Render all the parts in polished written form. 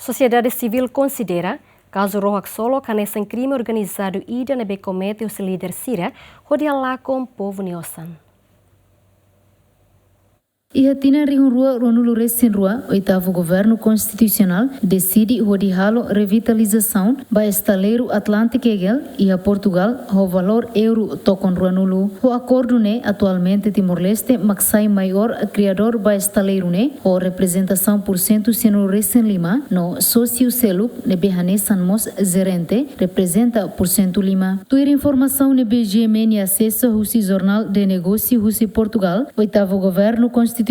Sociedade civil considera caso Rohak Solo canesan crime organizado ida nebe comete os líder Sira rodia lá com povo niosan. Ia tina rua Ronulu Recém Rua, oitavo governo constitucional, decide rodihalo revitalização ba estaleiro Atlântico Egel e a Portugal o valor euro tocon Ronulu. O acordo ne atualmente Timor-Leste maxai maior criador ba estaleiro ne o representação por cento seno Recém Lima no sócio selup nebe hanesan mos gerente representa por cento Lima. Tuir informação nebe GMN acessa Husi Jornal de Negócio Husi Portugal, oitavo governo constitucional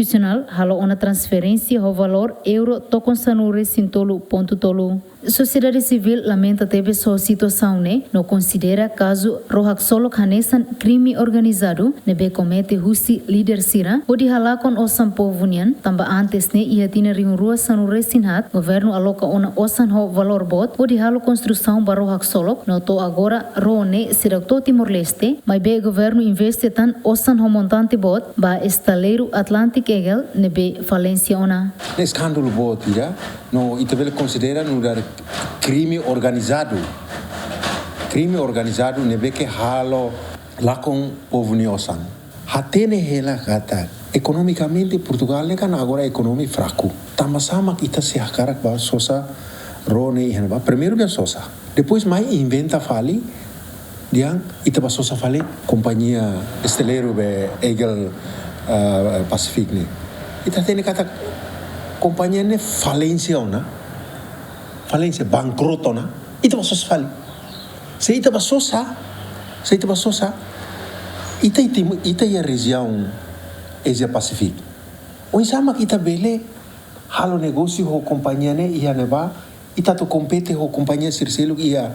halo uma transferência ao valor euro tocon sanure sintolo ponto tolo. Sociedade civil lamenta teve sua situação ne não considera caso Rohak Solo canesan crime organizado nebe comete Husi líder Sira o de hala con osan povunian tamba antes ne ia tina rua sanure sinhat governo aloca ona osan ho valor bot o de halo construção ba Rohak Solo no to agora rone sirakto Timor-Leste mas be governo investe tan osan ho montante bot ba estaleiro Atlântico Egel nebe falência ona. Escândalo bot ira no itavela considera no dar crime organizado nebe que halo lá com povo niosan hatene hela kata economicamente Portugal ne kan agora economi fraco tamasama kita se hakarak ba sosa rone ihan ba primeiro dia sosa depois mais inventa fali diang ita ba sosa fali companhia esteleiro be Egel Pacific ne ita tene kata companhia ne falência falência, bankroto na, ita ba sos fali. Se ita ba sosa, ita ya região Asia Pacific. O insama kita bele halo negócio ho companhia ne ia neba, ita to compete ho companhia Circelo ia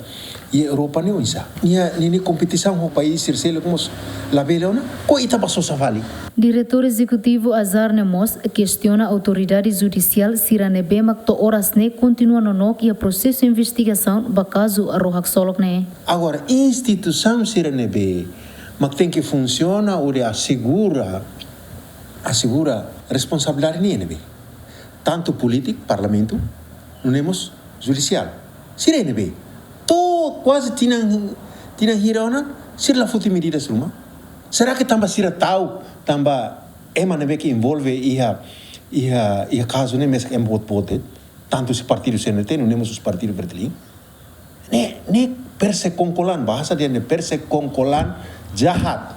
Europa ne onsa. Ni competição ho país Circelo como la bele ona, ko ita ba sosa fali. Diretor executivo Azar Nemos questiona a autoridade judicial Siranebema que horas ne continua no NOC e a processo de investigação do caso Rohak Solo ne. Agora, instituição Siranebe, mas tem que funcionar ou assegura responsabilidade nele. Tanto político, parlamento, não temos judicial. Siranebe, quase tinha hirona, sir la futi medidas rumah. Será que tamba sira tahu tamba nebe que envolve ia caso ne mes embote tanto se partido CNT não temos os partidos bertelin ne perse konkolan bahasa dia ne perse konkolan jahat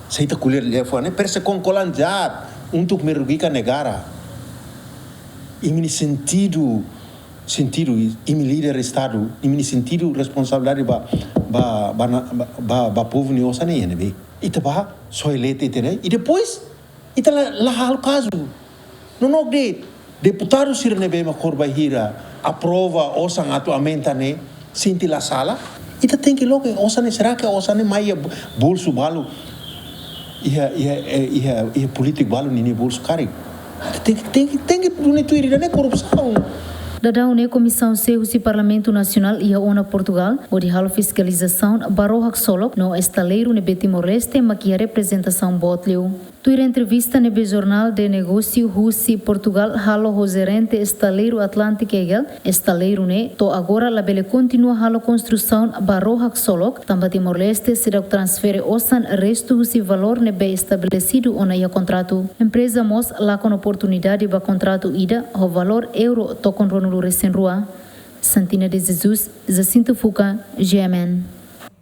saya tak kuliah level ne perse konkolan jahat untuk merugikan negara ini sentido ini líder estado ini sentido responsabilidade ba povo niosa ne nebe ita ba só eleito né e depois ita lá o caso não de deputado Siranebe ma corbahira aprova osan atualmente né sinti la sala ita tem que logo osan será que osan mai bolso balo ia político balo ni bolso cari tem que unituir né corrupção. Dadau ne Comissão Husi Parlamento Nacional e a ONU Portugal, o de halo fiscalização Rohak Solo no estaleiro nebe Timor-Leste, maquia representação botleu. Tuir entrevista nebe Jornal de Negócio Husi Portugal halo o gerente estaleiro Atlântico Egel, estaleiro ne, to agora labele continua halo construção Rohak Solo, tamba Timor-Leste será transfere osan resto Husi valor nebe estabelecido ona ia contrato. Empresa mos lá com oportunidade ba contrato ida, o valor euro tocon Ronulu Recém Rua. Santina de Jesus, Jacinto Fuca, GMN.